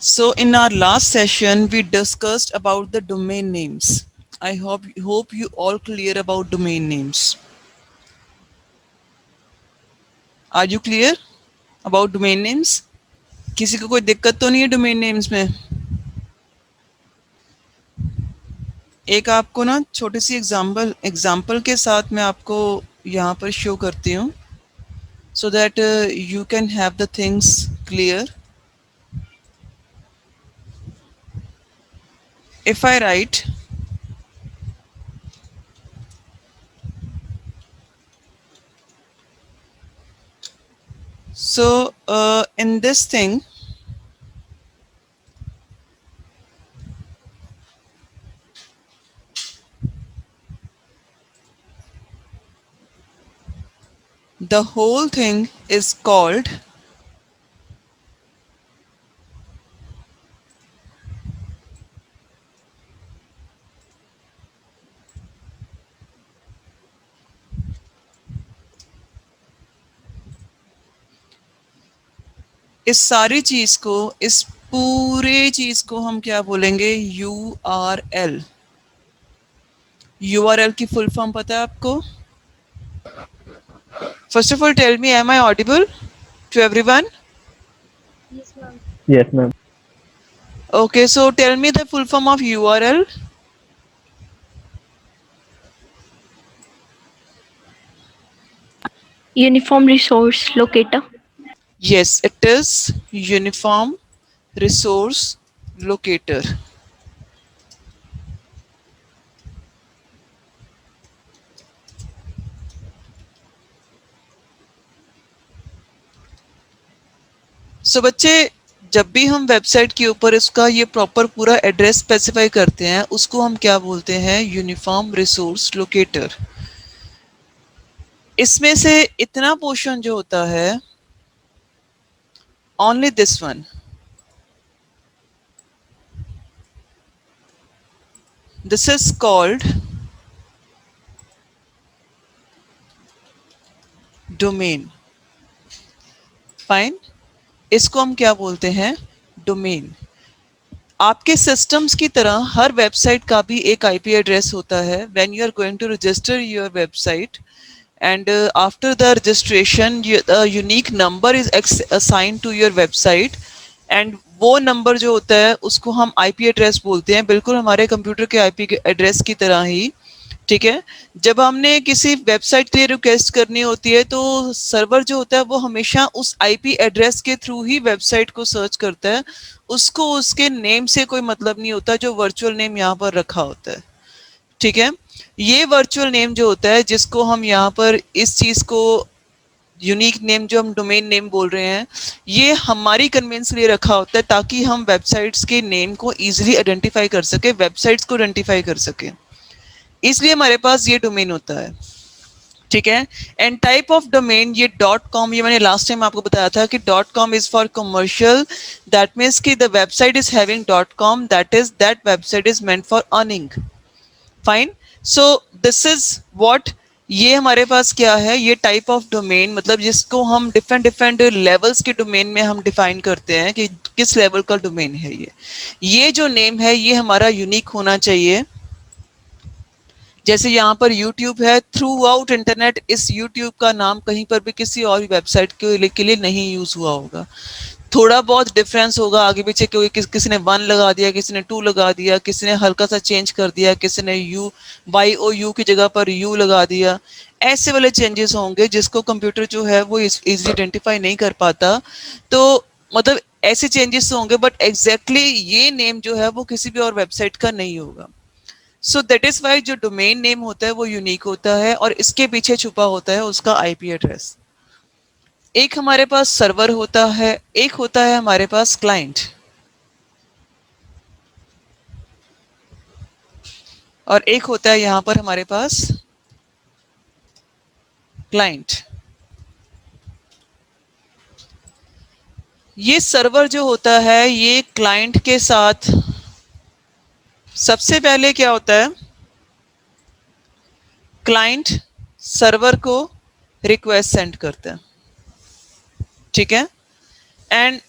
So in our last session, we discussed about the domain names. I hope you all clear about domain names. Are you clear about domain names? किसी को कोई दिक्कत तो नहीं है domain names में? एक आपको ना छोटी सी एग्जाम्पल के साथ मैं आपको यहाँ पर शो करती हूँ so that you can have the things clear. If I write so in this thing, the whole thing is called इस सारी चीज को इस पूरे चीज को हम क्या बोलेंगे? URL. URL की फुल फॉर्म पता है आपको? First of all tell me, am I audible to everyone? Yes, ma'am. Yes, ma'am. Okay, so tell me the full form of URL. Uniform Resource Locator. Yes, it is Uniform Resource Locator. सो बच्चे, जब भी हम website के ऊपर इसका ये proper पूरा address specify करते हैं उसको हम क्या बोलते हैं? Uniform resource locator. इसमें से इतना पोर्शन जो होता है, only this one, this is called domain. Fine, इसको हम क्या बोलते हैं? डोमेन. आपके सिस्टम्स की तरह हर वेबसाइट का भी एक आईपी एड्रेस होता है. When you are going to register your website and after the registration a unique number is assigned to your website and वो नंबर जो होता है उसको हम आईपी एड्रेस बोलते हैं, बिल्कुल हमारे कंप्यूटर के आईपी एड्रेस की तरह ही. ठीक है. जब हमने किसी वेबसाइट के लिए रिक्वेस्ट करनी होती है तो सर्वर जो होता है वो हमेशा उस आईपी एड्रेस के थ्रू ही वेबसाइट को सर्च करता है. उसको उसके नेम से कोई मतलब नहीं होता जो वर्चुअल नेम यहाँ पर रखा होता है. ठीक है. ये वर्चुअल नेम जो होता है जिसको हम यहाँ पर इस चीज को यूनिक नेम जो हम डोमेन नेम बोल रहे हैं, ये हमारी कन्वेंस लिए रखा होता है ताकि हम वेबसाइट्स के नेम को इजीली आइडेंटिफाई कर सके, वेबसाइट्स को आइडेंटिफाई कर सके. इसलिए हमारे पास ये डोमेन होता है. ठीक है. एंड टाइप ऑफ डोमेन, ये डॉट कॉम, ये मैंने लास्ट टाइम आपको बताया था कि dot com is for commercial. That means कि the website is having dot com, that website is meant for earning. Fine. So this is what, ये हमारे पास क्या है? ये टाइप ऑफ डोमेन, मतलब जिसको हम डिफरेंट डिफरेंट लेवल्स के डोमेन में हम डिफाइन करते हैं कि किस लेवल का डोमेन है ये जो नेम है ये हमारा यूनिक होना चाहिए. जैसे यहाँ पर YouTube है, थ्रू आउट इंटरनेट इस YouTube का नाम कहीं पर भी किसी और वेबसाइट के लिए नहीं यूज हुआ होगा. थोड़ा बहुत डिफरेंस होगा आगे पीछे, कोई किसी ने 1 लगा दिया, किसी ने 2 लगा दिया, किसी ने हल्का सा चेंज कर दिया, किसी ने YOU की जगह पर U लगा दिया. ऐसे वाले चेंजेस होंगे जिसको कंप्यूटर जो है वो इजीली आइडेंटिफाई नहीं कर पाता. तो मतलब ऐसे चेंजेस होंगे, बट एग्जैक्टली ये नेम जो है वो किसी भी और वेबसाइट का नहीं होगा. सो दैट इज वाई जो डोमेन नेम होता है वो यूनिक होता है और इसके पीछे छुपा होता है उसका आईपी एड्रेस. एक हमारे पास सर्वर होता है, एक होता है हमारे पास क्लाइंट, और एक होता है यहां पर हमारे पास क्लाइंट. ये सर्वर जो होता है ये क्लाइंट के साथ सबसे पहले क्या होता है? क्लाइंट सर्वर को रिक्वेस्ट सेंड करता है. ठीक है. एंड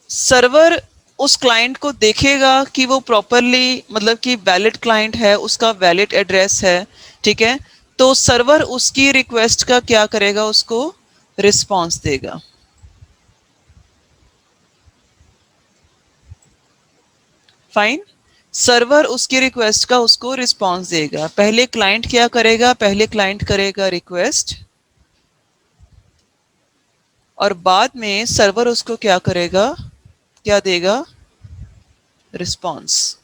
सर्वर उस क्लाइंट को देखेगा कि वो प्रॉपरली मतलब कि वैलिड क्लाइंट है, उसका वैलिड एड्रेस है, ठीक है, तो सर्वर उसकी रिक्वेस्ट का क्या करेगा, उसको रिस्पॉन्स देगा। फाइन। सर्वर उसकी रिक्वेस्ट का उसको रिस्पॉन्स देगा। पहले क्लाइंट क्या करेगा, पहले क्लाइंट करेगा रिक्वेस्ट और बाद में सर्वर उसको क्या करेगा, क्या देगा, रिस्पॉन्स।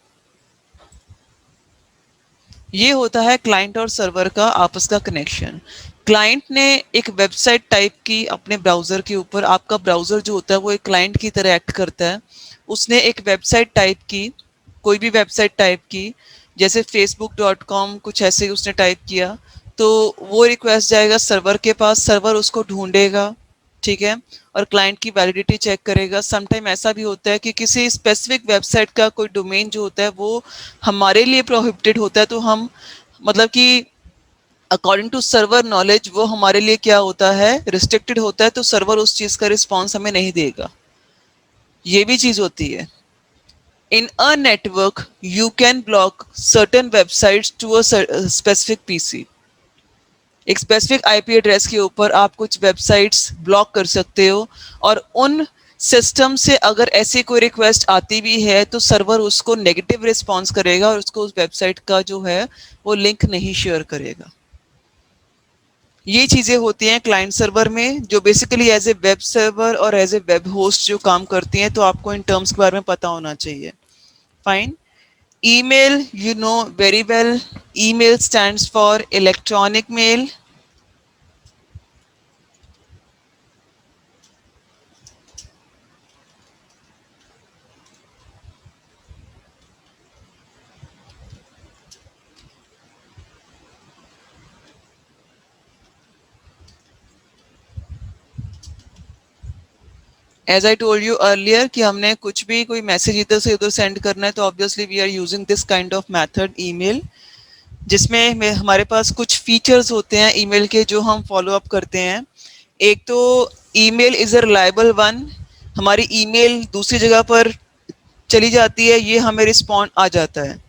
ये होता है क्लाइंट और सर्वर का आपस का कनेक्शन। क्लाइंट ने एक वेबसाइट टाइप की अपने ब्राउजर के ऊपर, आपका ब्राउजर जो होता है वो एक क्लाइंट की तरह एक्ट करता है। उसने एक वेबसाइट टाइप की, कोई भी वेबसाइट टाइप की, जैसे facebook.com कुछ ऐसे ही उसने टाइप किया, तो वो रिक्वेस्ट जाएगा सर्वर के पास, सर्वर उसको ढूंढेगा, ठीक है, और क्लाइंट की वैलिडिटी चेक करेगा। समटाइम ऐसा भी होता है कि किसी स्पेसिफिक वेबसाइट का कोई डोमेन जो होता है वो हमारे लिए प्रोहिबिटेड होता है, तो हम मतलब कि अकॉर्डिंग टू सर्वर नॉलेज वो हमारे लिए क्या होता है, रिस्ट्रिक्टेड होता है, तो सर्वर उस चीज का रिस्पॉन्स हमें नहीं देगा। ये भी चीज होती है। In a network you can block certain websites to a specific PC. एक स्पेसिफिक आईपी एड्रेस के ऊपर आप कुछ वेबसाइट्स ब्लॉक कर सकते हो, और उन सिस्टम से अगर ऐसी कोई रिक्वेस्ट आती भी है तो सर्वर उसको नेगेटिव रिस्पॉन्स करेगा और उसको उस वेबसाइट का जो है वो लिंक नहीं शेयर करेगा। ये चीजें होती हैं क्लाइंट सर्वर में, जो basically as a web server और एज ए वेब होस्ट जो काम करती हैं, तो आपको इन टर्म्स के बारे में पता होना चाहिए। Fine. Email, you know very well, email stands for electronic mail. As I told you earlier कि हमने कुछ भी कोई मैसेज इधर से उधर सेंड करना है तो obviously we are using this kind of method email, जिसमें हमारे पास कुछ फीचर्स होते हैं ईमेल के जो हम फॉलो अप करते हैं। एक तो email is a reliable one, हमारी ईमेल दूसरी जगह पर चली जाती है, ये हमें रिस्पॉन्ड आ जाता है,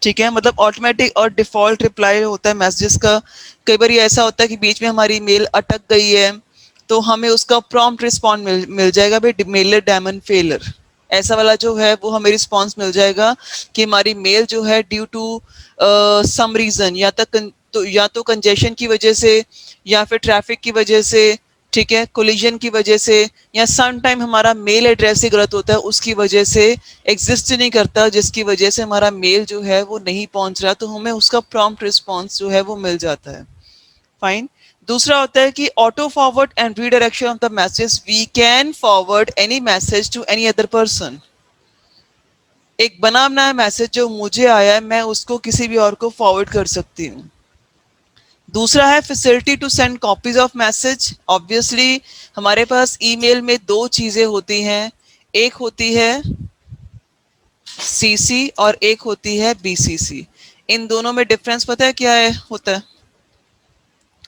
ठीक है, मतलब ऑटोमेटिक और डिफॉल्ट रिप्लाई होता है मैसेजेस का। कई बार ये ऐसा होता है कि बीच में हमारी मेल अटक गई है तो हमें उसका प्रॉम्प्ट रिस्पॉन्ड मिल जाएगा, भाई मेलर डैमन फेलर, ऐसा वाला जो है वो हमें रिस्पॉन्स मिल जाएगा कि हमारी मेल जो है ड्यू टू सम रीजन, या तो कंजेशन की वजह से, या फिर ट्रैफिक की वजह से, ठीक है, कोलिजन की वजह से, या सम टाइम हमारा मेल एड्रेस ही गलत होता है उसकी वजह से एग्जिस्ट नहीं करता, जिसकी वजह से हमारा मेल जो है वो नहीं पहुंच रहा, तो हमें उसका प्रॉम्प्ट रिस्पॉन्स जो है वो मिल जाता है। फाइन। दूसरा होता है कि auto forward and redirection of the message, we can forward any message to any other person. एक बना बनाया मैसेज जो मुझे आया है मैं उसको किसी भी और को फॉरवर्ड कर सकती हूँ। दूसरा है facility to send copies of message. Obviously हमारे पास ईमेल में दो चीजें होती हैं, एक होती है सीसी और एक होती है बीसीसी। इन दोनों में डिफरेंस पता है क्या है होता है,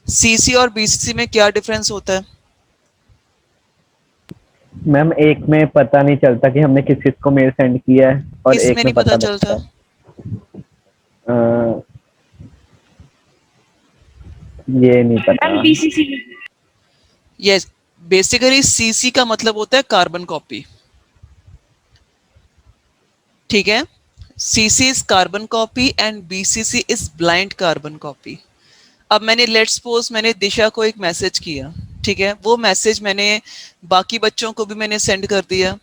सीसी और बीसीसी में क्या डिफरेंस होता है? मैम एक में पता नहीं चलता कि हमने किस किस को मेल सेंड किया है और किस एक में में नहीं पता पता चलता? लगता है। अ, ये नहीं पता। Ma'am BCC. Yes, basically CC का मतलब होता है कार्बन कॉपी, ठीक है, CC is carbon copy and BCC is blind carbon copy. अब मैंने लेट्स सपोज मैंने दिशा को एक मैसेज किया, ठीक है, वो मैसेज मैंने बाकी बच्चों को भी मैंने सेंड कर दिया,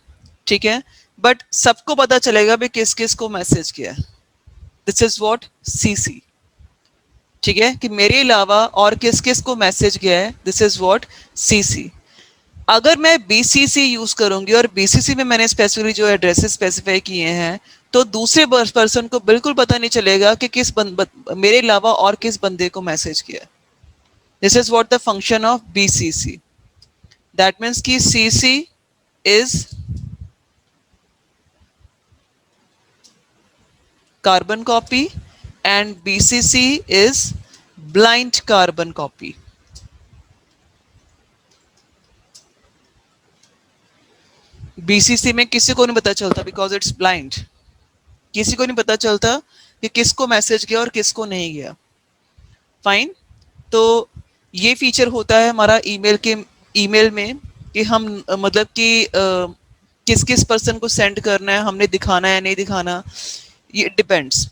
ठीक है, बट सबको पता चलेगा भी किस किस को मैसेज किया। दिस इज व्हाट सीसी, ठीक है, कि मेरे अलावा और किस किस को मैसेज गया है, दिस इज व्हाट सीसी। अगर मैं बीसीसी यूज करूंगी और बीसीसी में मैंने स्पेसिफिकली जो एड्रेसेस स्पेसिफाई किए हैं, तो दूसरे पर्सन को बिल्कुल पता नहीं चलेगा कि मेरे अलावा और किस बंदे को मैसेज किया। This is what the function of BCC. That means कि CC is carbon copy and BCC is blind carbon copy. BCC में किसी को नहीं पता चलता बिकॉज इट्स ब्लाइंड, किसी को नहीं पता चलता कि किसको मैसेज गया और किसको नहीं गया। फाइन। तो ये फीचर होता है हमारा ईमेल में कि हम मतलब कि किस किस पर्सन को सेंड करना है, हमने दिखाना है नहीं दिखाना, ये depends.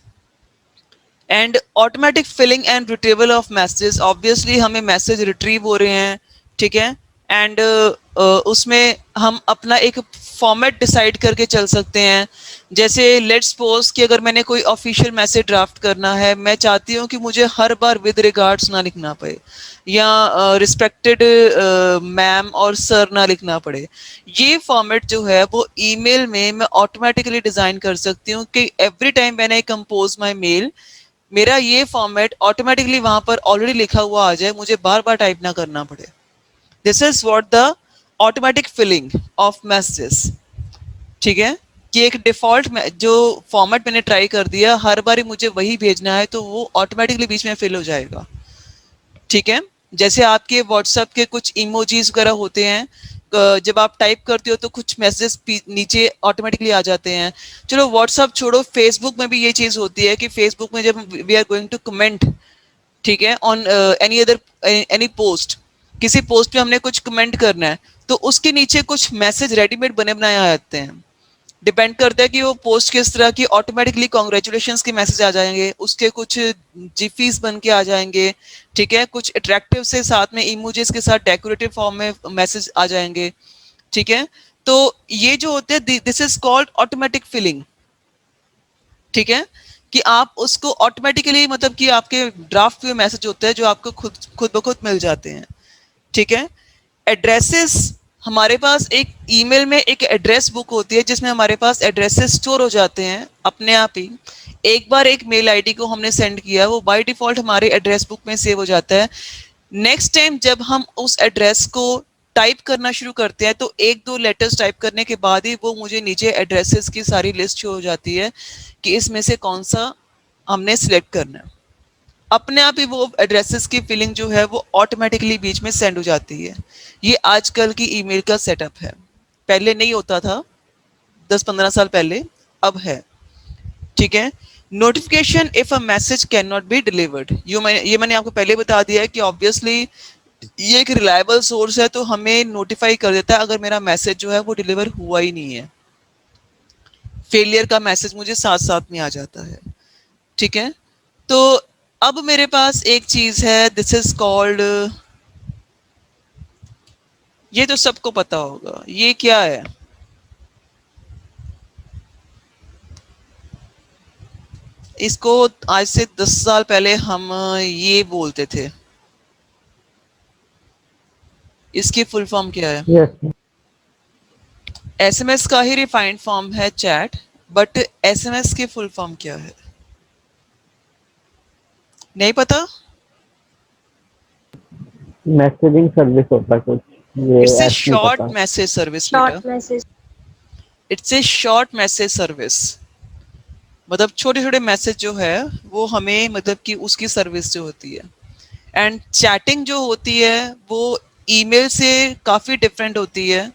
And automatic filling and retrieval of messages, obviously हमें मैसेज रिट्रीव हो रहे हैं, ठीक है। एंड उसमें हम अपना एक फॉर्मेट डिसाइड करके चल सकते हैं। जैसे लेट्स सपोज कि अगर मैंने कोई ऑफिशियल मैसेज ड्राफ्ट करना है, मैं चाहती हूँ कि मुझे हर बार विद रिगार्ड्स ना लिखना पड़े या रिस्पेक्टेड मैम और सर ना लिखना पड़े। ये फॉर्मेट जो है वो ईमेल में मैं ऑटोमेटिकली डिजाइन कर सकती हूँ कि every time when I compose my mail, मेरा ये फॉर्मेट ऑटोमेटिकली वहां पर ऑलरेडी लिखा हुआ आ जाए, मुझे बार बार टाइप ना करना पड़े। This is what the automatic filling of messages, ठीक है। कि एक डिफॉल्ट जो फॉर्मेट मैंने ट्राई कर दिया, हर बार मुझे वही भेजना है तो वो ऑटोमेटिकली बीच में फिल हो जाएगा, ठीक है। जैसे आपके व्हाट्सएप के कुछ इमोजीज वगैरह होते हैं, जब आप टाइप करते हो तो कुछ मैसेजेस नीचे ऑटोमेटिकली आ जाते हैं। चलो व्हाट्सएप छोड़ो, फेसबुक में भी ये चीज होती है कि फेसबुक में जब we are going to comment, ठीक है, on any other any post, किसी पोस्ट पे हमने कुछ कमेंट करना है तो उसके नीचे कुछ मैसेज रेडीमेड बने बनाए आ जाते हैं। डिपेंड करता है कि वो पोस्ट किस तरह की, ऑटोमेटिकली कॉन्ग्रेचुलेशंस के मैसेज आ जाएंगे, उसके कुछ जिफीस बन के आ जाएंगे, ठीक है, कुछ अट्रैक्टिव से साथ में इमोजीज के साथ डेकोरेटिव फॉर्म में मैसेज आ जाएंगे, ठीक है। तो ये जो होते हैं this is called automatic filling, ठीक है। कि आप उसको ऑटोमेटिकली मतलब कि आपके ड्राफ्ट में मैसेज होते हैं जो आपको खुद खुद ब खुद मिल जाते हैं, ठीक है। एड्रेसेस, हमारे पास एक ईमेल में एक एड्रेस बुक होती है जिसमें हमारे पास एड्रेसेस स्टोर हो जाते हैं अपने आप ही। एक बार एक मेल आईडी को हमने सेंड किया, वो बाय डिफॉल्ट हमारे एड्रेस बुक में सेव हो जाता है। नेक्स्ट टाइम जब हम उस एड्रेस को टाइप करना शुरू करते हैं तो एक दो लेटर्स टाइप करने के बाद ही वो मुझे नीचे एड्रेसेस की सारी लिस्ट शो हो जाती है कि इसमें से कौन सा हमने सिलेक्ट करना है। अपने आप ही वो एड्रेसेस की फिलिंग जो है वो ऑटोमेटिकली बीच में सेंड हो जाती है। ये आजकल की ईमेल का सेटअप है, पहले नहीं होता था, 10-15 साल पहले, अब है, ठीक है। Notification if a message can not be delivered, ये मैंने आपको पहले बता दिया है कि ऑब्वियसली ये एक रिलायबल सोर्स है तो हमें नोटिफाई कर देता है अगर मेरा मैसेज जो है वो डिलीवर हुआ ही नहीं है। फेलियर का मैसेज मुझे साथ साथ में आ जाता है, ठीक है। तो अब मेरे पास एक चीज है, दिस इज कॉल्ड, ये तो सबको पता होगा, ये क्या है? इसको आज से 10 साल पहले हम ये बोलते थे। इसकी फुल फॉर्म क्या है? यस। एसएमएस का ही रिफाइंड फॉर्म है चैट, बट एसएमएस की फुल फॉर्म क्या है? नहीं पता? मैसेजिंग सर्विस होता है कुछ, ये इट्स ए ऐप नहीं शॉर्ट पता। मैसेज सर्विस बेटा, Short message. It's a short message service. मतलब छोटे छोटे मैसेज जो है वो हमें मतलब कि उसकी सर्विस जो होती है। एंड चैटिंग जो होती है वो ईमेल से काफ़ी डिफरेंट होती है,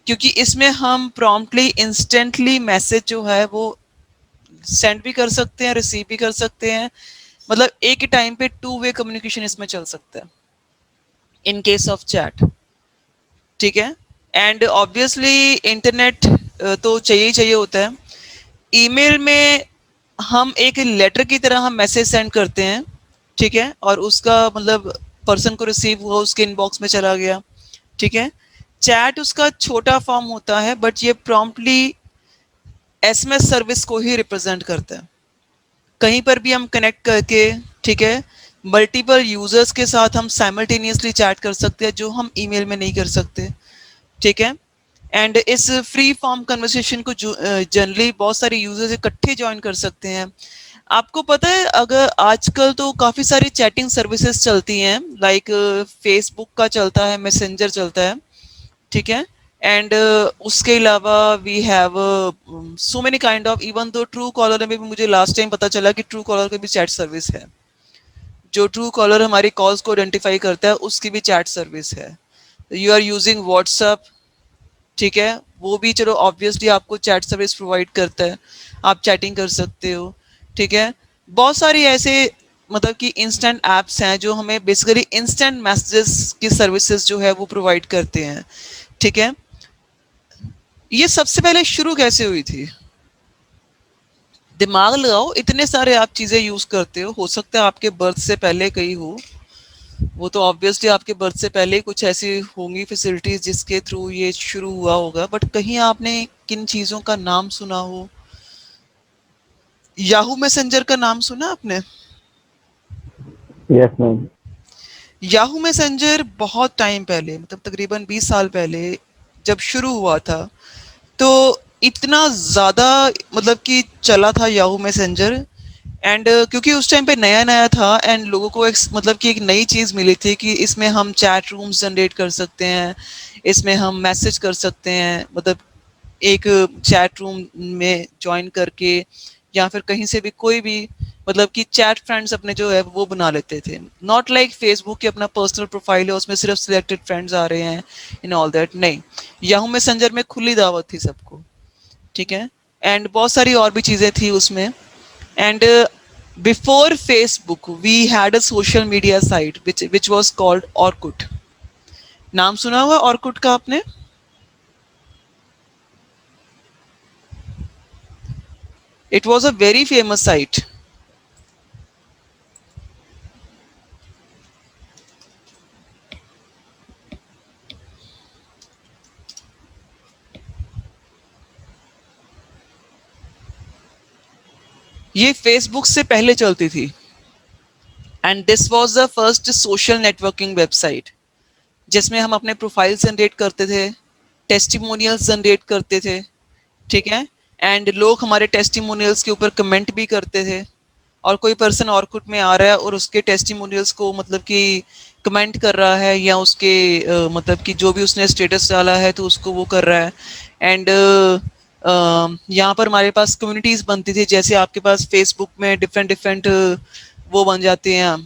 क्योंकि इसमें हम प्रॉम्प्टली इंस्टेंटली मैसेज जो है वो सेंड भी कर सकते हैं, रिसीव भी कर सकते हैं। मतलब एक ही टाइम पे टू वे कम्युनिकेशन इसमें चल सकता है इन केस ऑफ चैट, ठीक है। एंड ऑब्वियसली इंटरनेट तो चाहिए ही चाहिए होता है। ईमेल में हम एक लेटर की तरह हम मैसेज सेंड करते हैं, ठीक है, और उसका मतलब पर्सन को रिसीव हुआ, उसके इनबॉक्स में चला गया, ठीक है। चैट उसका छोटा फॉर्म होता है बट ये प्रॉम्प्टली एसएमएस सर्विस को ही रिप्रेजेंट करता है। कहीं पर भी हम कनेक्ट करके, ठीक है, मल्टीपल यूजर्स के साथ हम साइमल्टेनियसली चैट कर सकते हैं जो हम ईमेल में नहीं कर सकते, ठीक है। एंड इस फ्री फॉर्म कन्वर्सेशन को जनरली बहुत सारे यूजर्स इकट्ठे ज्वाइन कर सकते हैं। आपको पता है अगर आजकल तो काफ़ी सारी चैटिंग सर्विसेज चलती हैं, लाइक फेसबुक का चलता है, मैसेंजर चलता है, ठीक है। एंड उसके अलावा we have so many kind of, even though Truecaller में भी मुझे लास्ट टाइम पता चला कि ट्रू कॉलर की भी चैट सर्विस है। जो ट्रू कॉलर हमारी कॉल्स को आइडेंटिफाई करता है उसकी भी चैट सर्विस है। यू आर यूजिंग व्हाट्सएप, ठीक है, वो भी चलो ऑब्वियसली आपको चैट सर्विस प्रोवाइड करता है, आप चैटिंग कर सकते हो। ठीक है, बहुत सारी ऐसे मतलब कि इंस्टेंट एप्स हैं जो हमें बेसिकली इंस्टेंट मैसेजेस की सर्विसेज जो है वो प्रोवाइड करते हैं। ठीक है, ये सबसे पहले शुरू कैसे हुई थी? दिमाग लगाओ, इतने सारे आप चीजें यूज करते हो सकता है आपके बर्थ से पहले कहीं हो, वो तो ऑब्वियसली आपके बर्थ से पहले कुछ ऐसी होंगी फैसिलिटीज जिसके थ्रू ये शुरू हुआ होगा, बट कहीं आपने किन चीजों का नाम सुना हो? याहू मैसेंजर का नाम सुना आपने? Yes ma'am. याहू मैसेंजर बहुत टाइम पहले, मतलब तकरीबन 20 साल पहले जब शुरू हुआ था, तो इतना ज़्यादा मतलब कि चला था याहू मैसेंजर। एंड क्योंकि उस टाइम पे नया नया था एंड लोगों को एक मतलब कि एक नई चीज़ मिली थी कि इसमें हम चैट रूम्स जनरेट कर सकते हैं, इसमें हम मैसेज कर सकते हैं, मतलब एक चैट रूम में ज्वाइन करके या फिर कहीं से भी कोई भी मतलब कि चैट फ्रेंड्स अपने जो है वो बना लेते थे। नॉट लाइक फेसबुक की अपना पर्सनल प्रोफाइल है उसमें सिर्फ सिलेक्टेड फ्रेंड्स आ रहे हैं इन ऑल दैट, नहीं, याहू मैसेंजर में खुली दावत थी सबको। ठीक है, एंड बहुत सारी और भी चीज़ें थी उसमें। And before Facebook we had a social media site which was called Orkut. नाम सुना हुआ ऑर्कुट का आपने? It was a very famous site. ये फेसबुक से पहले चलती थी and this was the first social networking website जिसमें हम अपने प्रोफाइल जनरेट करते थे, टेस्टिमोनियल्स जनरेट करते थे। ठीक है, एंड लोग हमारे टेस्टिमोनियल्स के ऊपर कमेंट भी करते थे, और कोई पर्सन ऑर्कुट में आ रहा है और उसके टेस्टिमोनियल्स को मतलब कि कमेंट कर रहा है या उसके मतलब कि जो भी उसने स्टेटस डाला है तो उसको वो कर रहा है। एंड यहाँ पर हमारे पास कम्युनिटीज बनती थी, जैसे आपके पास फेसबुक में डिफरेंट डिफरेंट वो बन जाते हैं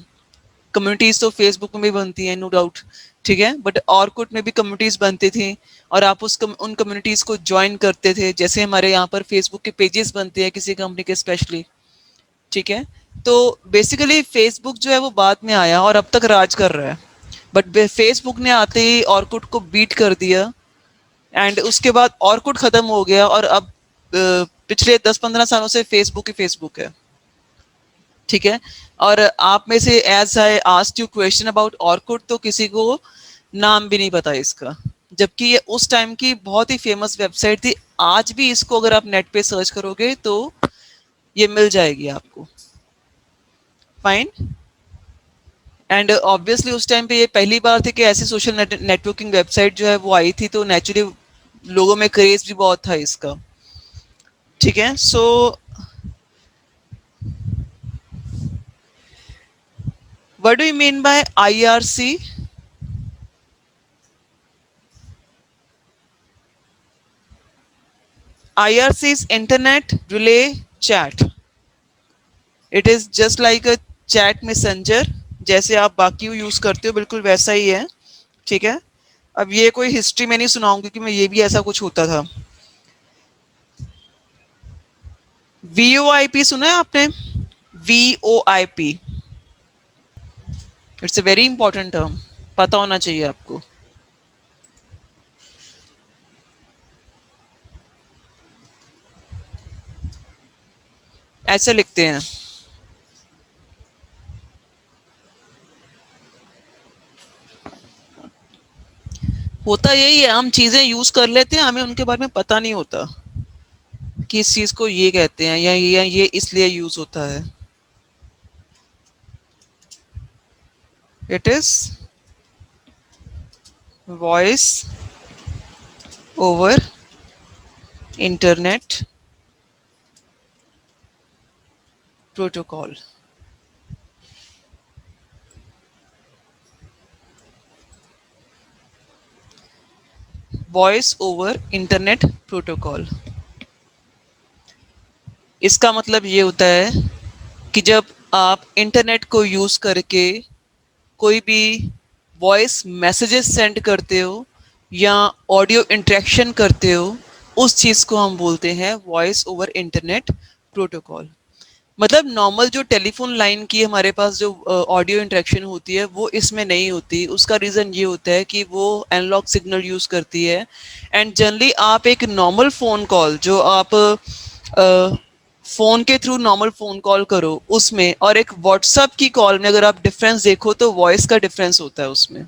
कम्युनिटीज, तो फेसबुक में भी बनती हैं नो डाउट। ठीक है, बट ऑर्कुट में भी कम्युनिटीज बनती थी और आप उन कम्युनिटीज को ज्वाइन करते थे, जैसे हमारे यहाँ पर फेसबुक के पेजेस बनते हैं किसी कंपनी के स्पेशली। ठीक है, तो बेसिकली फेसबुक जो है वो बाद में आया और अब तक राज कर रहा है, बट फेसबुक ने आते ही ऑर्कुट को बीट कर दिया। एंड उसके बाद ऑर्कुट खत्म हो गया और अब पिछले 10-15 सालों से फेसबुक ही फेसबुक है। ठीक है, और आप में से as I asked you question about Orkut, तो किसी को नाम भी नहीं पता इसका, जबकि ये उस टाइम की बहुत ही फेमस वेबसाइट थी। आज भी इसको अगर आप नेट पे सर्च करोगे तो ये मिल जाएगी आपको। फाइन। एंड ऑब्वियसली उस टाइम पे ये पहली बार थी कि ऐसी सोशल नेटवर्किंग वेबसाइट जो है वो आई थी, तो नेचुरली लोगों में क्रेज भी बहुत था इसका। ठीक है, so what do you mean by IRC? IRC is Internet Relay Chat. It is just like a chat messenger, जैसे आप बाकी यूज करते हो बिल्कुल वैसा ही है। ठीक है, अब ये कोई हिस्ट्री में नहीं सुनाऊंगी कि मैं ये भी ऐसा कुछ होता था। VoIP सुना है आपने? VoIP, it's a very important term, पता होना चाहिए आपको। ऐसे लिखते हैं। होता यही है, हम चीजें यूज कर लेते हैं, हमें उनके बारे में पता नहीं होता कि इस चीज को ये कहते हैं या ये इसलिए यूज होता है। It is voice over internet protocol. Voice over internet protocol, इसका मतलब ये होता है कि जब आप इंटरनेट को यूज करके कोई भी वॉइस मैसेजेस सेंड करते हो, या ऑडियो इंटरेक्शन करते हो, उस चीज को हम बोलते हैं वॉइस ओवर इंटरनेट प्रोटोकॉल। मतलब नॉर्मल जो टेलीफोन लाइन की हमारे पास जो ऑडियो इंटरेक्शन होती है वो इसमें नहीं होती। उसका रीज़न ये होता है कि वो एनालॉग सिग्नल यूज़ करती है। एंड जनरली आप एक नॉर्मल फ़ोन कॉल जो आप फ़ोन के थ्रू नॉर्मल फ़ोन कॉल करो उसमें, और एक व्हाट्सअप की कॉल में अगर आप डिफरेंस देखो तो वॉइस का डिफरेंस होता है उसमें।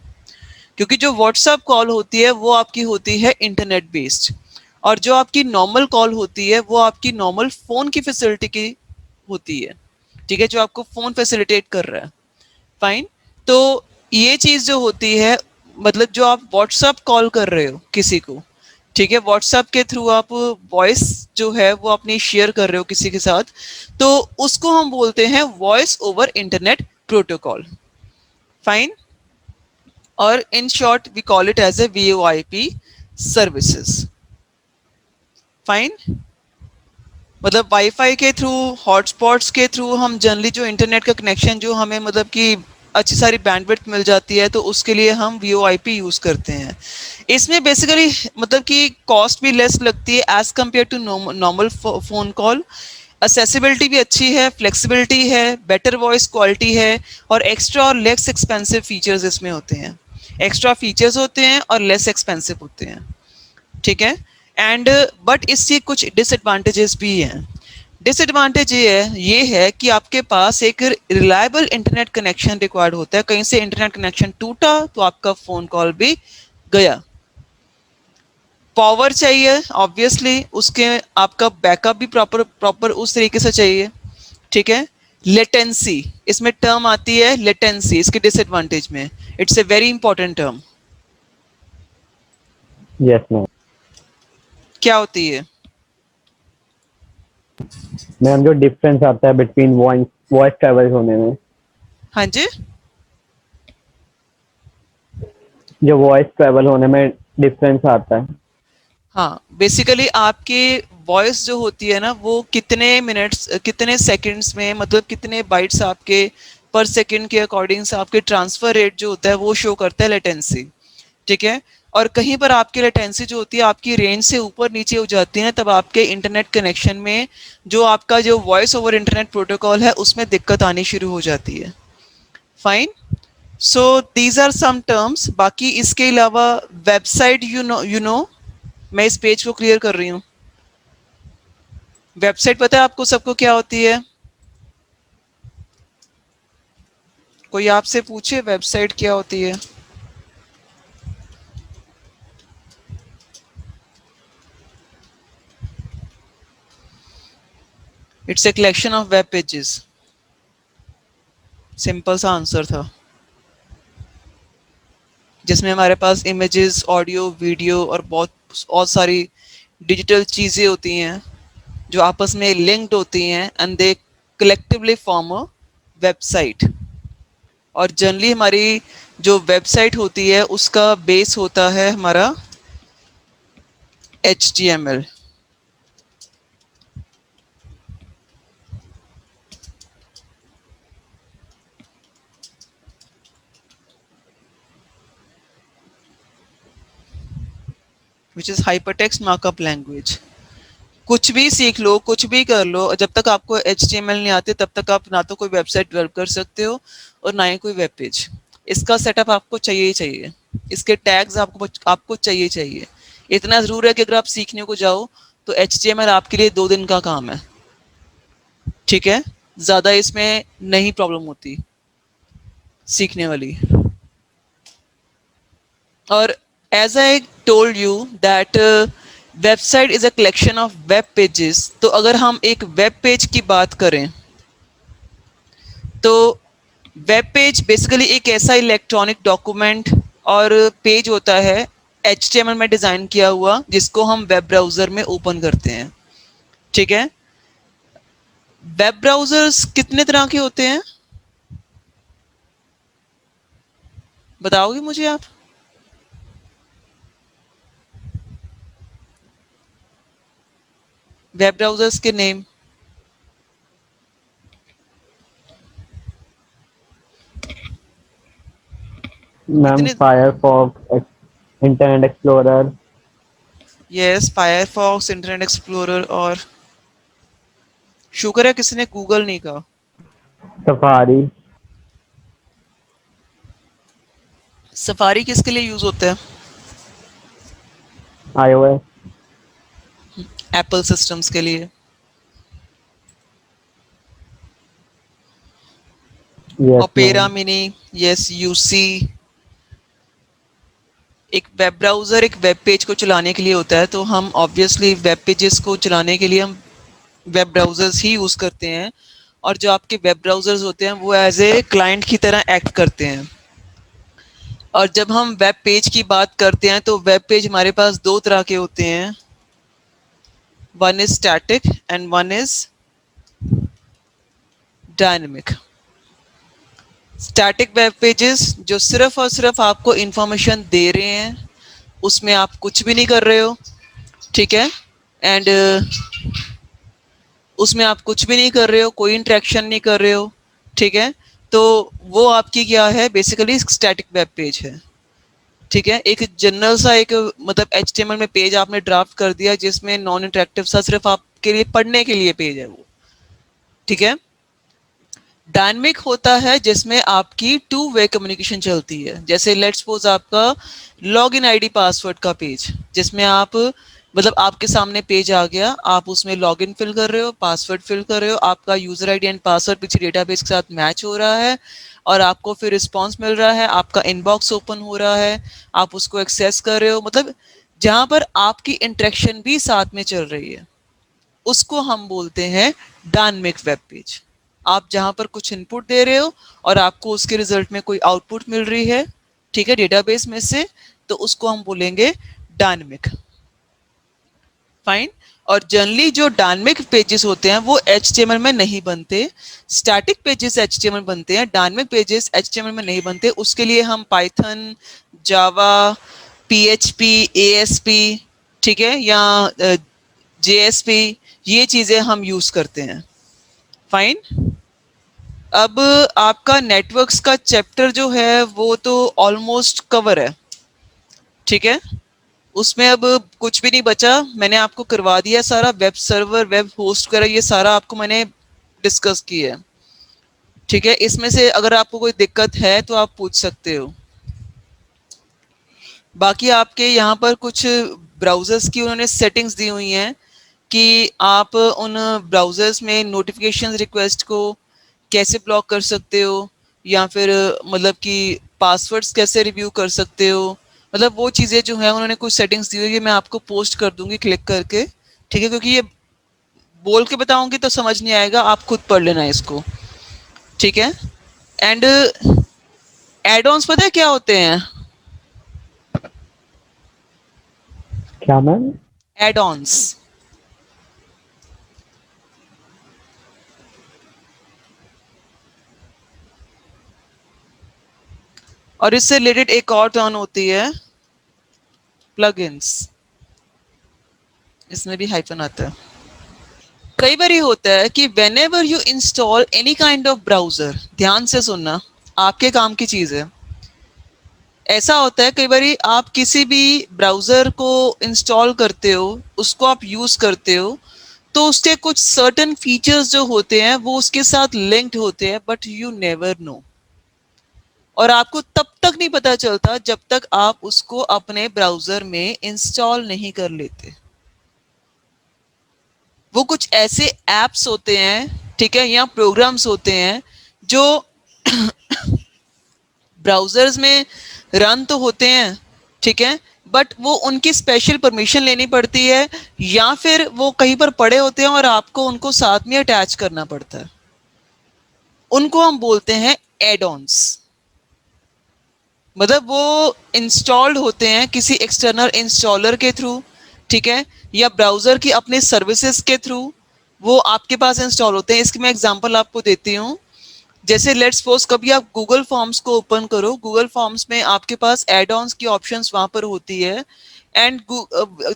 क्योंकि जो व्हाट्सअप कॉल होती है वो आपकी होती है इंटरनेट बेस्ड, और जो आपकी नॉर्मल कॉल होती है वो आपकी नॉर्मल फ़ोन की फैसिलिटी की होती है। ठीक है, जो आपको फ़ोन फैसिलिटेट कर रहा है। फाइन। तो ये चीज़ जो होती है, मतलब जो आप व्हाट्सअप कॉल कर रहे हो किसी को, ठीक है, व्हाट्सएप के थ्रू आप वॉइस जो है वो अपनी शेयर कर रहे हो किसी के साथ, तो उसको हम बोलते हैं voice over internet protocol. Fine. और in short we call it as a VoIP services. Fine. मतलब वाईफाई के थ्रू, हॉटस्पॉट्स के थ्रू हम जनरली जो इंटरनेट का कनेक्शन जो हमें मतलब कि अच्छी सारी बैंडविड्थ मिल जाती है, तो उसके लिए हम वीओआईपी यूज़ करते हैं। इसमें बेसिकली मतलब कि कॉस्ट भी लेस लगती है as compare to normal phone call. Accessibility भी अच्छी है, फ्लेक्सिबिलिटी है, बेटर वॉइस क्वालिटी है, और एक्स्ट्रा और लेस एक्सपेंसिव फीचर्स इसमें होते हैं। एक्स्ट्रा फीचर्स होते हैं और लेस एक्सपेंसिव होते हैं। ठीक है। एंड बट इससे कुछ डिसएडवांटेजेस भी हैं। डिसएडवांटेज ये है कि आपके पास एक रिलायबल इंटरनेट कनेक्शन रिक्वायर्ड होता है। कहीं से इंटरनेट कनेक्शन टूटा तो आपका फोन कॉल भी गया। पावर चाहिए ऑब्वियसली, उसके आपका बैकअप भी प्रॉपर प्रॉपर उस तरीके से चाहिए। ठीक है। लेटेंसी, इसमें टर्म आती है लेटेंसी इसके डिसएडवांटेज में। It's a very important term. Yes ma'am. क्या होती है? मैम जो डिफरेंस आता है बिटवीन वॉइस वॉइस ट्रैवल होने में, हाँ जी। जो वॉइस ट्रैवल होने में डिफरेंस आता है। हाँ, बेसिकली आपकी वॉइस जो होती है ना वो कितने मिनट्स कितने सेकंड्स में, मतलब कितने बाइट्स आपके पर सेकंड के अकॉर्डिंग से आपके ट्रांसफर रेट जो होता है वो शो करता है लेटेंसी। ठीक है। और कहीं पर आपकी लेटेंसी जो होती है आपकी रेंज से ऊपर नीचे हो जाती है, तब आपके इंटरनेट कनेक्शन में जो आपका जो वॉइस ओवर इंटरनेट प्रोटोकॉल है उसमें दिक्कत आनी शुरू हो जाती है। Fine. So these are some terms. बाकी इसके अलावा वेबसाइट, यू नो मैं इस पेज को क्लियर कर रही हूँ। वेबसाइट पता है आपको सबको क्या होती है? कोई आपसे पूछे वेबसाइट क्या होती है? It's a collection of web pages. Simple सा आंसर था, जिसमें हमारे पास इमेजेस, ऑडियो, वीडियो और बहुत सारी डिजिटल चीज़ें होती हैं जो आपस में लिंक्ड होती हैं, and they collectively form a website. और जनरली हमारी जो वेबसाइट होती है उसका बेस होता है हमारा HTML, which is hypertext markup language. कुछ भी सीख लो, कुछ भी कर लो, जब तक आपको HTML नहीं आते तब तक आप ना तो कोई वेबसाइट डेवलप कर सकते हो और ना ही कोई वेब पेज। इसका सेटअप आपको चाहिए ही चाहिए। इसके टैग्स आपको आपको चाहिए ही चाहिए। इतना ज़रूर है कि अगर आप सीखने को जाओ तो HTML आपके लिए 2 दिन का काम है। ठीक है। ज़्यादा इसमें नहीं प्रॉब्लम होती सीखने वाली। और as I told you that website is a collection of web pages, तो अगर हम एक वेब पेज की बात करें तो वेब पेज बेसिकली एक ऐसा इलेक्ट्रॉनिक डॉक्यूमेंट और पेज होता है HTML में डिज़ाइन किया हुआ, जिसको हम वेब ब्राउज़र में ओपन करते हैं। ठीक है। वेब ब्राउज़र्स कितने तरह के होते हैं बताओगे मुझे आप? वेब ब्राउज़र्स के नेम? मैम कितने? Firefox, internet explorer, yes, Firefox, internet explorer, और शुक्र है किसी ने गूगल नहीं कहा। सफारी, सफारी किसके लिए यूज होता है? iOS, एप्पल सिस्टम्स के लिए। Yes opera ma'am, mini, yes, UC. एक वेब ब्राउज़र एक वेब पेज को चलाने के लिए होता है, तो हम ऑब्वियसली वेब पेजेस को चलाने के लिए हम वेब ब्राउज़र्स ही यूज़ करते हैं। और जो आपके वेब ब्राउज़र्स होते हैं वो एज ए क्लाइंट की तरह एक्ट करते हैं। और जब हम वेब पेज की बात करते हैं तो वेब पेज हमारे पास दो तरह के होते हैं, one is static and one is dynamic. Static web pages जो सिर्फ और सिर्फ आपको इंफॉर्मेशन दे रहे हैं, उसमें आप कुछ भी नहीं कर रहे हो, ठीक है, एंड उसमें आप कुछ भी नहीं कर रहे हो, कोई इंटरेक्शन नहीं कर रहे हो, ठीक है, तो वो आपकी क्या है, बेसिकली स्टैटिक वेब पेज है, ठीक है। एक जनरल सा एक मतलब HTML में पेज आपने ड्राफ्ट कर दिया जिसमें नॉन इंटरेक्टिव सा सिर्फ आपके लिए पढ़ने के लिए पेज है वो, ठीक है। डायनेमिक होता है जिसमें आपकी टू वे कम्युनिकेशन चलती है। जैसे लेट्स सपोज आपका लॉगिन आईडी पासवर्ड का पेज, जिसमें आप मतलब आपके सामने पेज आ गया, आप उसमें लॉगिन फिल कर रहे हो, पासवर्ड फिल कर रहे हो, आपका यूजर आईडी एंड पासवर्ड पीछे डेटाबेस के साथ मैच हो रहा है और आपको फिर रिस्पॉन्स मिल रहा है, आपका इनबॉक्स ओपन हो रहा है, आप उसको एक्सेस कर रहे हो, मतलब जहां पर आपकी इंटरेक्शन भी साथ में चल रही है, उसको हम बोलते हैं डायनेमिक वेब पेज। आप जहां पर कुछ इनपुट दे रहे हो और आपको उसके रिजल्ट में कोई आउटपुट मिल रही है, ठीक है, डेटाबेस में से, तो उसको हम बोलेंगे डायनेमिक। फाइन। और जनरली जो डायनेमिक पेजेस होते हैं वो HTML में नहीं बनते, स्टैटिक पेजेस HTML बनते हैं, डायनेमिक पेजेस HTML में नहीं बनते। उसके लिए हम पाइथन, जावा, PHP, ASP, ठीक है, या JSP, ये चीजें हम यूज करते हैं। फाइन। अब आपका नेटवर्क्स का चैप्टर जो है वो तो ऑलमोस्ट कवर है, ठीक है, उसमें अब कुछ भी नहीं बचा, मैंने आपको करवा दिया सारा, वेब सर्वर, वेब होस्ट वगैरह ये सारा आपको मैंने डिस्कस किया है, ठीक है। इसमें से अगर आपको कोई दिक्कत है तो आप पूछ सकते हो। बाकी आपके यहाँ पर कुछ ब्राउजर्स की उन्होंने सेटिंग्स दी हुई हैं कि आप उन ब्राउजर्स में नोटिफिकेशन रिक्वेस्ट को कैसे ब्लॉक कर सकते हो, या फिर मतलब कि पासवर्ड्स कैसे रिव्यू कर सकते हो, मतलब वो चीज़ें जो है उन्होंने कुछ सेटिंग्स दी हुई है, मैं आपको पोस्ट कर दूंगी क्लिक करके, ठीक है, क्योंकि ये बोल के बताऊंगी तो समझ नहीं आएगा, आप खुद पढ़ लेना इसको, ठीक है। एंड एड ऑन्स पता है क्या होते हैं? क्या मैम? एड ऑन्स, और इससे रिलेटेड एक और टर्म होती है प्लगइन्स, इसमें भी हाइफन आता है। कई बार ये होता है कि when ever you install any kind of browser, ध्यान से सुनना, आपके काम की चीज है, ऐसा होता है कई बार आप किसी भी ब्राउजर को इंस्टॉल करते हो, उसको आप यूज करते हो, तो उसके कुछ सर्टेन फीचर्स जो होते हैं वो उसके साथ लिंक्ड होते हैं, बट यू नेवर नो, और आपको तब तक नहीं पता चलता जब तक आप उसको अपने ब्राउजर में इंस्टॉल नहीं कर लेते। वो कुछ ऐसे एप्स होते हैं, ठीक है, या प्रोग्राम्स होते हैं जो ब्राउजर्स में रन तो होते हैं, ठीक है, बट वो उनकी स्पेशल परमिशन लेनी पड़ती है, या फिर वो कहीं पर पड़े होते हैं और आपको उनको साथ में अटैच करना पड़ता है, उनको हम बोलते हैं एड ऑन्स। मतलब वो इंस्टॉल्ड होते हैं किसी एक्सटर्नल इंस्टॉलर के थ्रू, ठीक है, या ब्राउजर की अपने सर्विसेज के थ्रू वो आपके पास इंस्टॉल होते हैं। इसकी मैं एग्जांपल आपको देती हूँ। जैसे लेट्स सपोज कभी आप गूगल फॉर्म्स को ओपन करो, गूगल फॉर्म्स में आपके पास एड ऑन्स की ऑप्शंस वहां पर होती है, एंड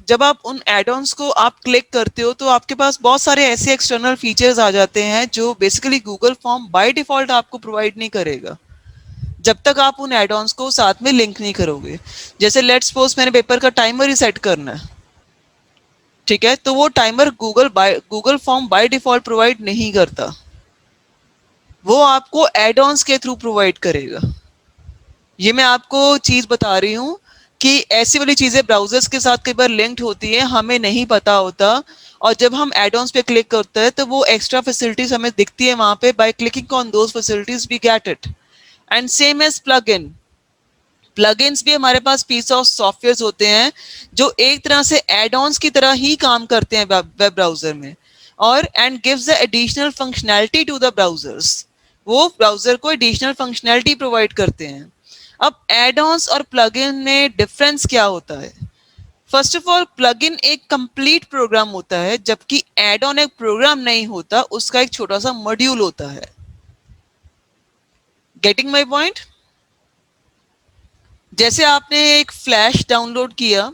जब आप उन एड ऑन्स को आप क्लिक करते हो तो आपके पास बहुत सारे ऐसे एक्सटर्नल फीचर्स आ जाते हैं जो basically Google form by default आपको प्रोवाइड नहीं करेगा। जब तक आप उन एड ऑन्स को साथ में लिंक नहीं करोगे। जैसे लेट्स सपोज मैंने पेपर का टाइमर ही सेट करना है, ठीक है, तो वो timer Google form by default provide नहीं करता, वो आपको एड ऑन्स के थ्रू प्रोवाइड करेगा। ये मैं आपको चीज बता रही हूँ कि ऐसी वाली चीजें ब्राउजर्स के साथ कई बार लिंक्ड होती है, हमें नहीं पता होता, और जब हम एड ऑन्स पे क्लिक करते हैं तो वो एक्स्ट्रा फैसिलिटीज हमें दिखती है वहां पे, by clicking on those facilities we get it. And same as plug in, plugins भी हमारे पास पीस ऑफ सॉफ्टवेयर होते हैं जो एक तरह से एड ऑन्स की तरह ही काम करते हैं वेब ब्राउजर में, और and gives the additional functionality to the browsers, वो ब्राउजर को एडिशनल फंक्शनैलिटी प्रोवाइड करते हैं। अब एड ऑन्स और प्लगइन में डिफरेंस क्या होता है? फर्स्ट ऑफ ऑल, प्लगइन एक कंप्लीट प्रोग्राम होता है, जबकि एड ऑन एक प्रोग्राम नहीं होता, उसका एक छोटा सा मॉड्यूल होता है। Getting my point? जैसे आपने एक फ्लैश डाउनलोड किया,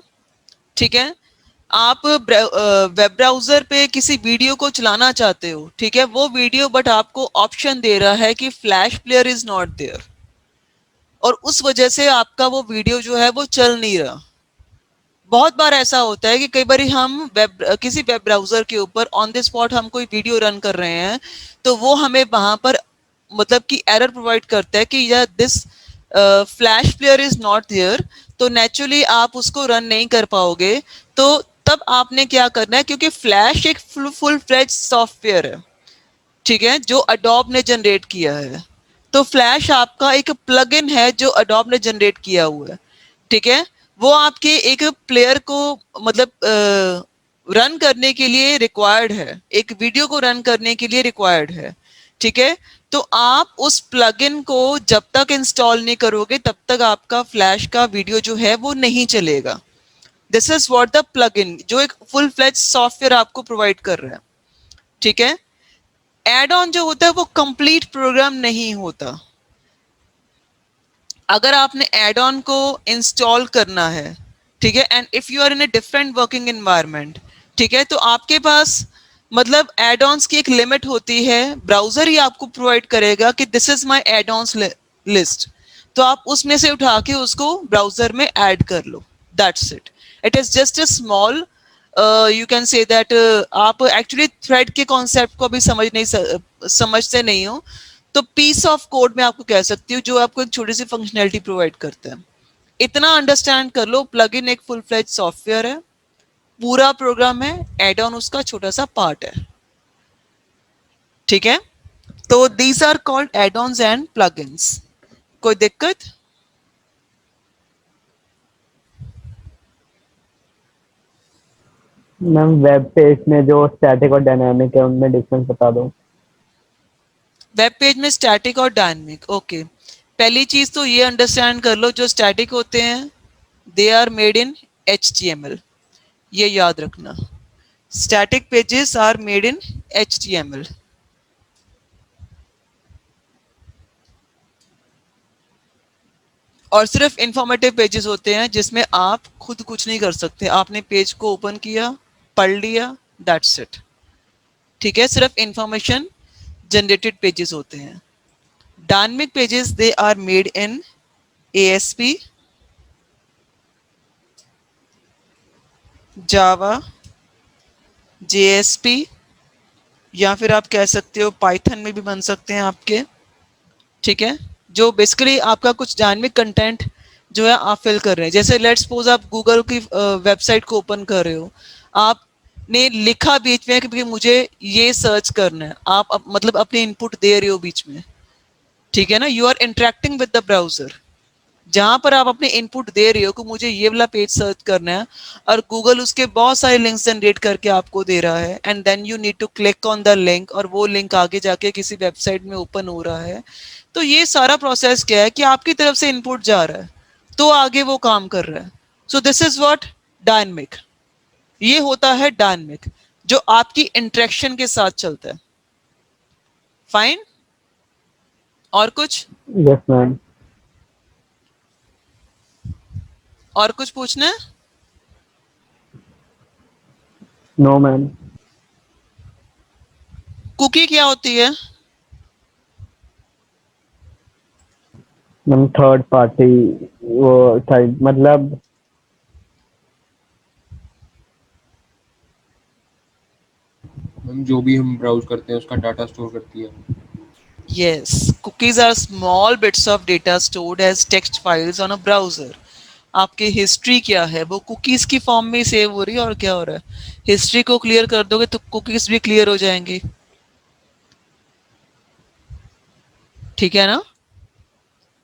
ठीक है, आप वेब ब्राउजर पे किसी वीडियो को चलाना चाहते हो, ठीक है, वो वीडियो बट आपको ऑप्शन दे रहा है कि flash player is not there, और उस वजह से आपका वो वीडियो जो है वो चल नहीं रहा। बहुत बार ऐसा होता है कि कई बार हम किसी वेब ब्राउजर के ऊपर ऑन द स्पॉट हम कोई वीडियो रन कर रहे हैं, तो वो हमें वहां पर मतलब कि एरर प्रोवाइड करता है कि या this flash player is not there, तो नेचुरली आप उसको रन नहीं कर पाओगे। तो तब आपने क्या करना है, क्योंकि फ्लैश एक फुल फ्लेज सॉफ्टवेयर है, ठीक है, जो अडोब ने जनरेट किया है, तो फ्लैश आपका एक प्लगइन है जो अडोब ने जनरेट किया हुआ है, ठीक है, वो आपके एक प्लेयर को मतलब रन करने के लिए रिक्वायर्ड है, एक वीडियो को रन करने के लिए रिक्वायर्ड है, ठीक है। तो आप उस प्लगइन को जब तक इंस्टॉल नहीं करोगे तब तक आपका फ्लैश का वीडियो जो है वो नहीं चलेगा। This is what the plugin, जो एक फुल फ्लेज सॉफ्टवेयर आपको प्रोवाइड कर रहा है, ठीक है। एड ऑन जो होता है वो कंप्लीट प्रोग्राम नहीं होता। अगर आपने एड ऑन को इंस्टॉल करना है, ठीक है, and if you are in a different working environment, ठीक है, तो आपके पास मतलब एड ऑन्स की एक लिमिट होती है, ब्राउजर ही आपको प्रोवाइड करेगा कि this is my add ons list, तो आप उसमें से उठा के उसको ब्राउजर में ऐड कर लो, that's it. It is just a small, you can say that, आप एक्चुअली थ्रेड के कॉन्सेप्ट को अभी समझते नहीं हो, तो पीस ऑफ कोड में आपको कह सकती हूँ जो आपको एक छोटी सी फंक्शनैलिटी प्रोवाइड करता है। इतना अंडरस्टैंड कर लो, प्लगइन एक फुल फ्लेज सॉफ्टवेयर है, पूरा प्रोग्राम है, एड ऑन उसका छोटा सा पार्ट है, ठीक है। तो these are called add ons and plugins. कोई दिक्कत? मैम वेब पेज में जो स्टैटिक और डायनामिक है उनमें डिफरेंस बता दो। वेब पेज में स्टैटिक और डायनेमिक, ओके। पहली चीज तो ये अंडरस्टैंड कर लो, जो स्टैटिक होते हैं they are made in HTML, ये याद रखना। Static pages are made in HTML। और सिर्फ इंफॉर्मेटिव पेजेस होते हैं जिसमें आप खुद कुछ नहीं कर सकते, आपने पेज को ओपन किया, पढ़ लिया, दैट्स इट, ठीक है, सिर्फ इंफॉर्मेशन जनरेटेड पेजेस होते हैं। Dynamic pages they are made in ASP, Java, JSP, या फिर आप कह सकते हो पाइथन में भी बन सकते हैं आपके, ठीक है, जो बेसिकली आपका कुछ डायनेमिक कंटेंट जो है आप फिल कर रहे हैं। जैसे लेट्स सपोज आप गूगल की वेबसाइट को ओपन कर रहे हो, आपने लिखा बीच में कि मुझे ये सर्च करना है, आप मतलब अपनी इनपुट दे रहे हो बीच में, ठीक है ना, you are interacting with the browser, जहां पर आप अपने इनपुट दे रहे हो कि मुझे ये वाला पेज सर्च करना है, और गूगल उसके बहुत सारे लिंक्स जनरेट करके आपको दे रहा है, and then you need to click on the link, और वो लिंक आगे जाके किसी वेबसाइट में ओपन हो रहा है। तो ये सारा प्रोसेस क्या है कि आपकी तरफ से इनपुट जा रहा है तो आगे वो काम कर रहा है। सो दिस इज व्हाट डायनेमिक, ये होता है डायनेमिक, जो आपकी इंटरेक्शन के साथ चलता है। फाइन? और कुछ? Yes ma'am. और कुछ पूछना है? No ma'am. कुकी क्या होती है? मैम थर्ड पार्टी वो साइट मतलब मैम जो भी हम ब्राउज करते हैं उसका डाटा स्टोर करती है। Yes, cookies are small bits of data stored as text files on a browser. आपकी हिस्ट्री क्या है वो कुकीज की फॉर्म में सेव हो रही है, और क्या हो रहा है, हिस्ट्री को क्लियर कर दोगे तो कुकीज भी क्लियर हो जाएंगी। ठीक है ना,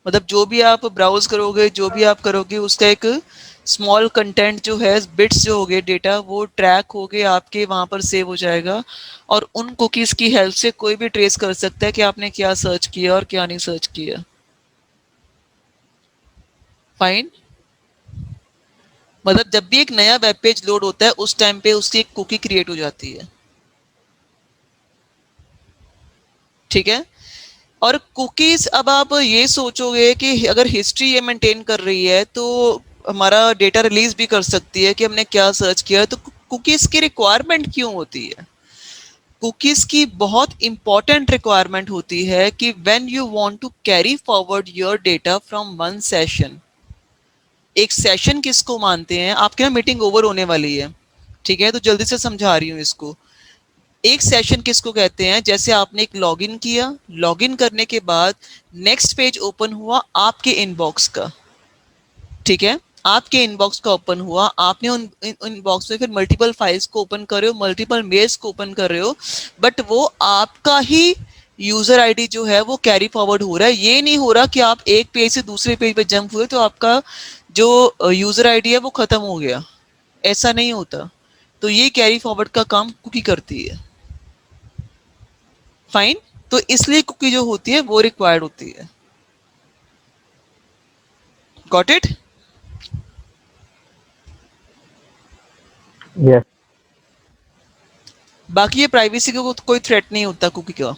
मतलब जो भी आप ब्राउज करोगे, जो भी आप करोगे, उसका एक स्मॉल कंटेंट जो है, बिट्स जो हो गए डेटा, वो ट्रैक हो गए आपके वहां पर सेव हो जाएगा, और उन कुकीज की हेल्प से कोई भी ट्रेस कर सकता है कि आपने क्या सर्च किया और क्या नहीं सर्च किया। फाइन। मतलब जब भी एक नया वेब पेज लोड होता है उस टाइम पे उसकी एक कुकी क्रिएट हो जाती है। ठीक है, और कुकीज, अब आप ये सोचोगे कि अगर हिस्ट्री ये मेंटेन कर रही है तो हमारा डेटा रिलीज भी कर सकती है कि हमने क्या सर्च किया है, तो कुकीज की रिक्वायरमेंट क्यों होती है? कुकीज की बहुत इंपॉर्टेंट रिक्वायरमेंट होती है कि when you want to carry forward your data from one session. एक सेशन किसको मानते हैं, आपके ना मीटिंग ओवर होने वाली है, ठीक है, तो जल्दी से समझा रही हूँ इसको। एक सेशन किसको कहते हैं, जैसे आपने एक लॉगिन किया, लॉगिन करने के बाद नेक्स्ट पेज ओपन हुआ आपके इनबॉक्स का, ठीक है, आपके इनबॉक्स का ओपन हुआ, आपने उन इनबॉक्स में फिर मल्टीपल फाइल्स को ओपन कर रहे हो, मल्टीपल मेल्स को ओपन कर रहे हो, बट वो आपका ही यूजर आईडी जो है वो कैरी फॉरवर्ड हो रहा है। ये नहीं हो रहा कि आप एक पेज से दूसरे पेज पे जंप हुए तो आपका जो यूजर आईडी है वो खत्म हो गया, ऐसा नहीं होता। तो ये कैरी फॉरवर्ड का काम कुकी करती है। फाइन, तो इसलिए कुकी जो होती है वो रिक्वायर्ड होती है। Got it? यस बाकी ये प्राइवेसी का कोई थ्रेट नहीं होता कुकी का।